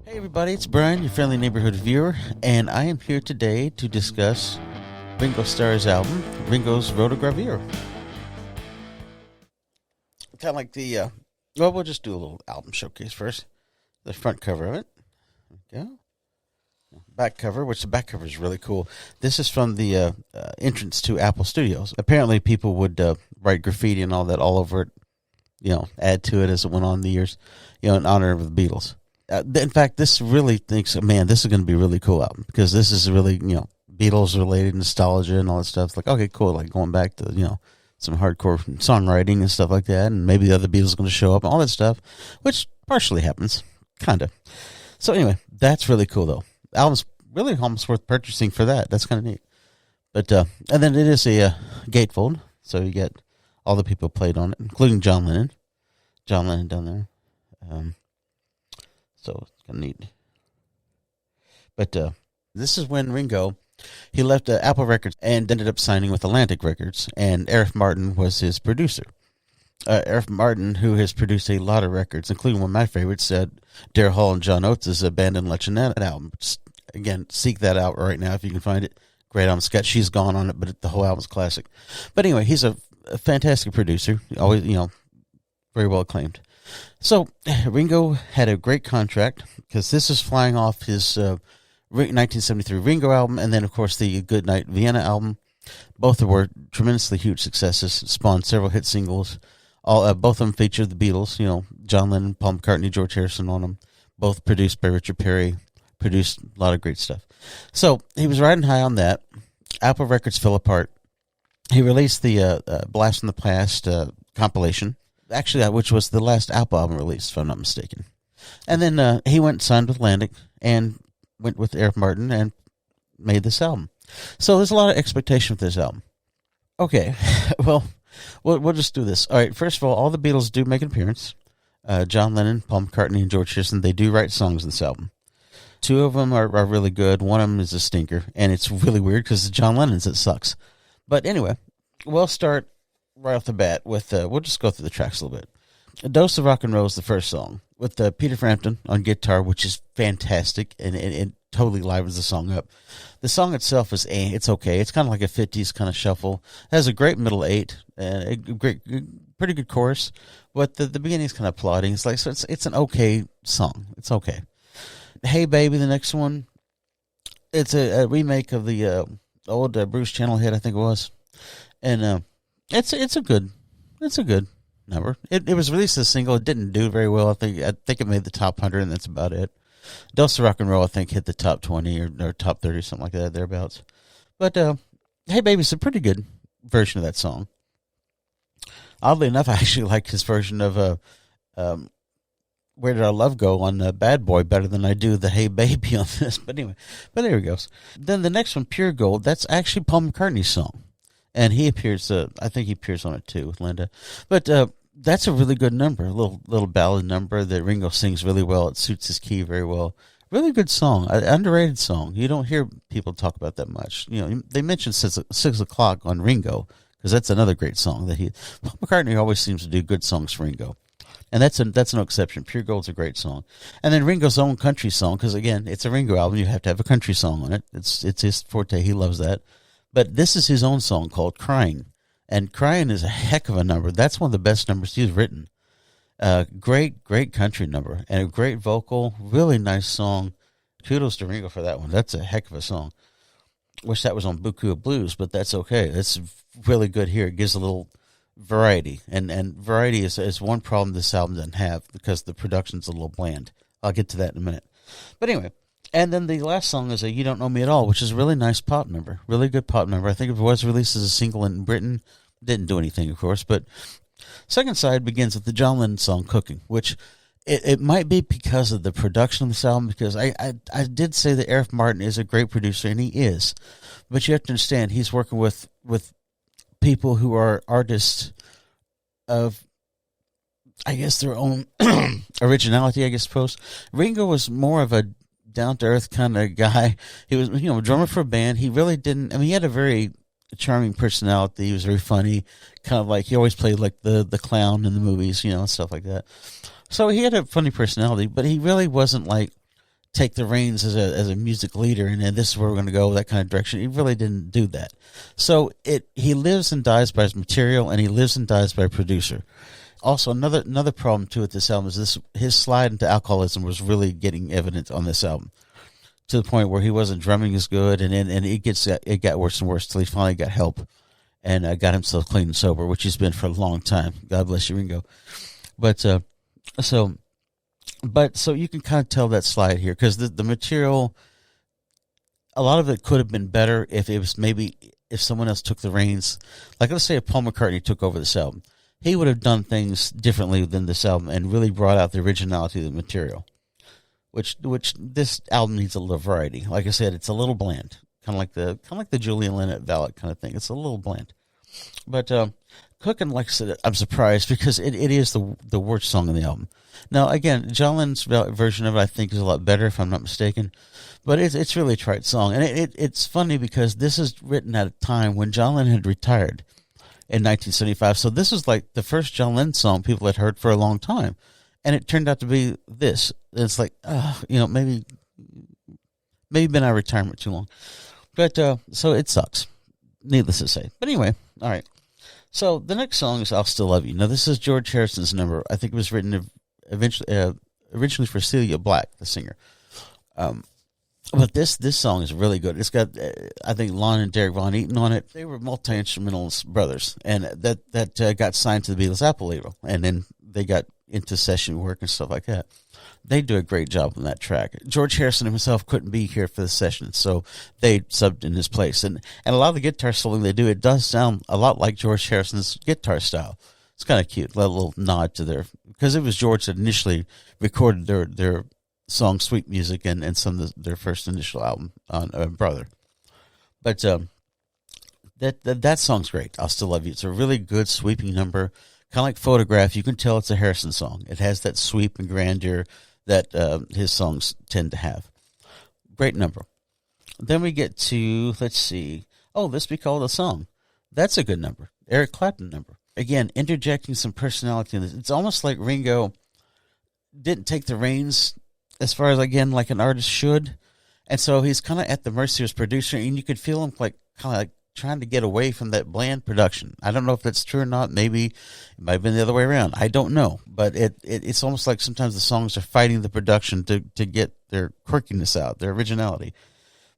Hey everybody, it's Bryan, your friendly neighborhood viewer, and I am here today to discuss Ringo Starr's album, Ringo's Rotogravure. Kind of like we'll just do a little album showcase first. The front cover of it. There we go. Back cover, which the back cover is really cool. This is from the entrance to Apple Studios. Apparently people would write graffiti and all that all over it, add to it as it went on the years, in honor of the Beatles. In fact, this really thinks, man, this is going to be a really cool album because this is really, Beatles related nostalgia and all that stuff. It's like, okay, cool. Like going back to, some hardcore songwriting and stuff like that. And maybe the other Beatles are going to show up and all that stuff, which partially happens, kind of. So anyway, that's really cool though. The album's really almost worth purchasing for that. That's kind of neat. But, and then it is a gatefold. So you get all the people played on it, including John Lennon. John Lennon down there. So it's kind of neat. But this is when Ringo, he left Apple Records and ended up signing with Atlantic Records, and Eric Martin was his producer. Eric Martin, who has produced a lot of records, including one of my favorites, Daryl Hall and John Oates' Abandoned Legend album. Just, again, seek that out right now if you can find it. Great album. It's got She's Gone on it, but the whole album's classic. But anyway, he's a fantastic producer. Always, very well acclaimed. So Ringo had a great contract because this is flying off his 1973 Ringo album, and then of course the Goodnight Vienna album. Both were tremendously huge successes, spawned several hit singles. Both of them featured the Beatles, John Lennon, Paul McCartney, George Harrison on them. Both produced by Richard Perry, produced a lot of great stuff. So he was riding high on that. Apple Records fell apart. He released the Blast from the Past compilation. Actually, which was the last Apple album release, if I'm not mistaken. And then he went and signed with Atlantic and went with Eric Martin and made this album. So there's a lot of expectation for this album. Okay, well, we'll just do this. All right, first of all the Beatles do make an appearance. John Lennon, Paul McCartney, and George Harrison, they do write songs in this album. Two of them are really good. One of them is a stinker, and it's really weird because it's John Lennon's. It sucks. But anyway, we'll start right off the bat with, we'll just go through the tracks a little bit. A Dose of Rock and Roll is the first song with Peter Frampton on guitar, which is fantastic, and it totally livens the song up. The song itself is, it's okay. It's kind of like a 50s kind of shuffle. It has a great middle eight, a pretty good chorus, but the beginning is kind of plodding. It's like, so it's an okay song. It's okay. Hey Baby, the next one, it's a remake of the old Bruce Channel hit, I think it was, and it's a good number. It was released as a single. It didn't do very well. I think it made the top 100, and that's about it. Dose of Rock and Roll, I think, hit the top 20 or top 30, something like that, thereabouts. But Hey Baby is a pretty good version of that song. Oddly enough, I actually like his version of Where Did Our Love Go on Bad Boy better than I do the Hey Baby on this. But anyway, there he goes. Then the next one, Pure Gold, that's actually Paul McCartney's song. And he appears, I think he appears on it too with Linda. But that's a really good number, a little ballad number that Ringo sings really well. It suits his key very well. Really good song, an underrated song. You don't hear people talk about that much. They mention 6 o'clock on Ringo because that's another great song that Paul McCartney always seems to do good songs for Ringo. And that's no exception. Pure Gold's a great song. And then Ringo's own country song, because again, it's a Ringo album. You have to have a country song on it. It's his forte. He loves that. But this is his own song called Crying. And Crying is a heck of a number. That's one of the best numbers he's written. Great country number. And a great vocal. Really nice song. Kudos to Ringo for that one. That's a heck of a song. Wish that was on Buku of Blues, but that's okay. It's really good here. It gives a little variety. And variety is one problem this album doesn't have because the production's a little bland. I'll get to that in a minute. But anyway. And then the last song is You Don't Know Me at All, which is a really nice pop number. Really good pop number. I think it was released as a single in Britain. Didn't do anything, of course. But second side begins with the John Lennon song Cooking, which it might be because of the production of this album, because I did say that Eric Martin is a great producer, and he is. But you have to understand, he's working with people who are artists of, I guess, their own originality, I suppose. Ringo was more of a down-to-earth kind of guy. He was, a drummer for a band. He really didn't, he had a very charming personality. He was very funny, kind of like, he always played like the clown in the movies, stuff like that. So he had a funny personality, but he really wasn't like take the reins as a music leader, and then this is where we're going to go, that kind of direction. He really didn't do that. So he lives and dies by his material, and he lives and dies by producer. Also, another problem too with this album is his slide into alcoholism was really getting evident on this album, to the point where he wasn't drumming as good, and it got worse and worse till he finally got help and got himself clean and sober, which he's been for a long time. God bless you, Ringo. But so you can kind of tell that slide here, because the material, a lot of it could have been better if it was maybe if someone else took the reins. Like, let's say if Paul McCartney took over this album, he would have done things differently than this album and really brought out the originality of the material. Which this album needs a little variety. Like I said, it's a little bland, kind of like the Julian Lennon ballad kind of thing. It's a little bland. But Cookin', like I said, I'm surprised because it is the worst song on the album. Now, again, John Lennon's version of it I think is a lot better, if I'm not mistaken. But it's really a trite song. And it's funny because this is written at a time when John Lennon had retired in 1975. So this is like the first John Lennon song people had heard for a long time. And it turned out to be this. It's like, maybe been out of retirement too long. But so it sucks, needless to say. But anyway, all right. So the next song is "I'll Still Love You." Now this is George Harrison's number. I think it was written originally for Celia Black, the singer. But this song is really good. It's got I think Lon and Derek Von Eaton on it. They were multi-instrumentalist brothers, and that got signed to the Beatles Apple label, and then they got into session work and stuff like that. They do a great job on that track. George Harrison himself couldn't be here for the session, so they subbed in his place. And a lot of the guitar soloing they do, it does sound a lot like George Harrison's guitar style. It's kind of cute, a little nod to because it was George that initially recorded their song Sweet Music and some of their first initial album on Brother. But that song's great. I'll Still Love You. It's a really good sweeping number. Kind of like Photograph, you can tell it's a Harrison song. It has that sweep and grandeur that his songs tend to have. Great number. Then we get to, let's see, This Be Called a Song. That's a good number. Eric Clapton number. Again, interjecting some personality in this. It's almost like Ringo didn't take the reins as far as, again, like an artist should. And so he's kind of at the mercy of his producer, and you could feel him kind of trying to get away from that bland production. I don't know if that's true or not. Maybe it might have been the other way around. I don't know. But it's almost like sometimes the songs are fighting the production to get their quirkiness out, their originality.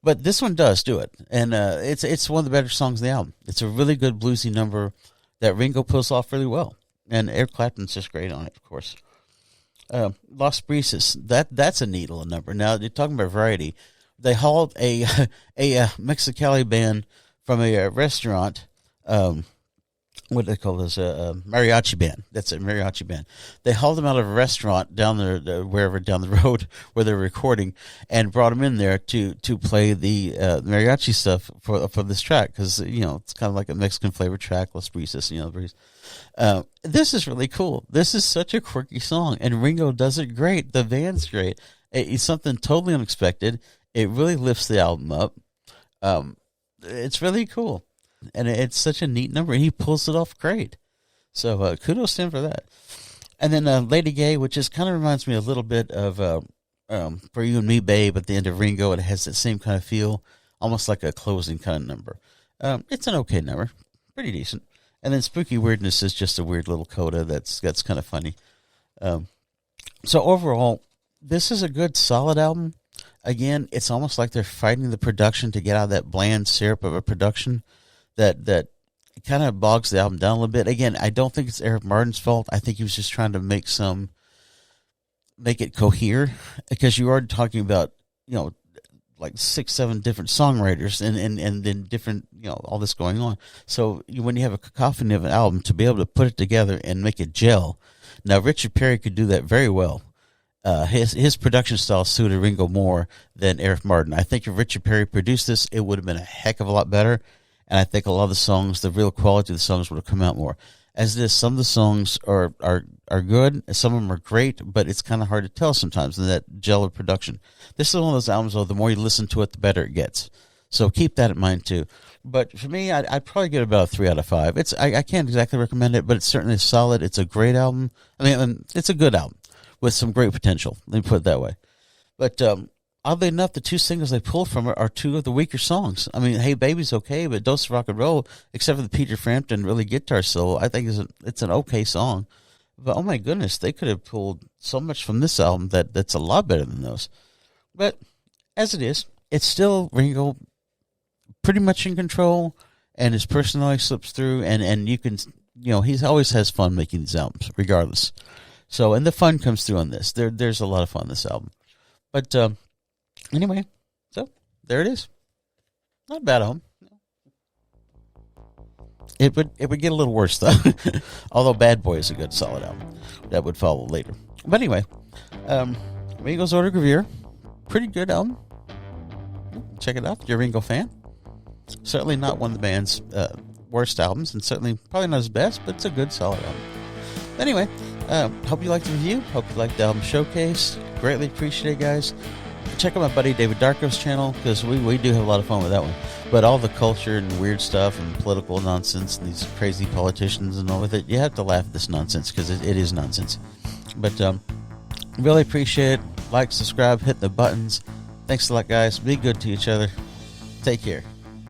But this one does do it. And it's one of the better songs in the album. It's a really good bluesy number that Ringo pulls off really well. And Eric Clapton's just great on it, of course. Los Brises, that's a neat little number. Now, you're talking about variety. They hauled a Mexicali band from a restaurant, what do they call this? Mariachi band. That's a mariachi band. They hauled them out of a restaurant down wherever down the road where they were recording, and brought them in there to play the mariachi stuff for this track, because it's kind of like a Mexican flavored track, Los Brises. This is really cool. This is such a quirky song, and Ringo does it great. The band's great. It's something totally unexpected. It really lifts the album up. It's really cool, and it's such a neat number, and he pulls it off great. So kudos to him for that. And then Lady Gay, which is kind of reminds me a little bit of For You and Me, Babe, at the end of Ringo. It has that same kind of feel, almost like a closing kind of number. It's an okay number, pretty decent. And then Spooky Weirdness is just a weird little coda that's kind of funny. So overall, this is a good, solid album. Again, it's almost like they're fighting the production to get out of that bland syrup of a production that kind of bogs the album down a little bit. Again, I don't think it's Eric Martin's fault. I think he was just trying to make it cohere, because you are talking about, like 6-7 different songwriters and then different, all this going on. So when you have a cacophony of an album, to be able to put it together and make it gel. Now, Richard Perry could do that very well. His production style suited Ringo more than Eric Martin. I think if Richard Perry produced this, it would have been a heck of a lot better. And I think a lot of the songs, the real quality of the songs, would have come out more. As it is, some of the songs are good, some of them are great, but it's kind of hard to tell sometimes in that gel of production. This is one of those albums, though, the more you listen to it, the better it gets. So keep that in mind, too. But for me, I'd probably give it about a 3 out of 5. I can't exactly recommend it, but it's certainly solid. It's a great album. I mean, it's a good album with some great potential. Let me put it that way. But oddly enough, the two singles they pulled from it are two of the weaker songs. I mean, Hey Baby's okay, but Dose of Rock and Roll, except for the Peter Frampton really guitar solo, I think it's an okay song. But oh my goodness, they could have pulled so much from this album that's a lot better than those. But as it is, it's still Ringo pretty much in control, and his personality slips through, and you can, he always has fun making these albums, regardless. So, and the fun comes through on this. There's a lot of fun on this album. But anyway, so there it is. Not a bad album. It would get a little worse though. Although Bad Boy is a good solid album that would follow later. But anyway, Ringo's Rotogravure, pretty good album. Check it out if you're a Ringo fan. Certainly not one of the band's worst albums, and certainly probably not his best, but it's a good solid album. Anyway, hope you liked the review. Hope you liked the album showcase. Greatly appreciate it, guys. Check out my buddy David Darko's channel, because we do have a lot of fun with that one. But all the culture and weird stuff and political nonsense and these crazy politicians and all with it, you have to laugh at this nonsense, because it is nonsense. But really appreciate it. Like, subscribe, hit the buttons. Thanks a lot, guys. Be good to each other. Take care.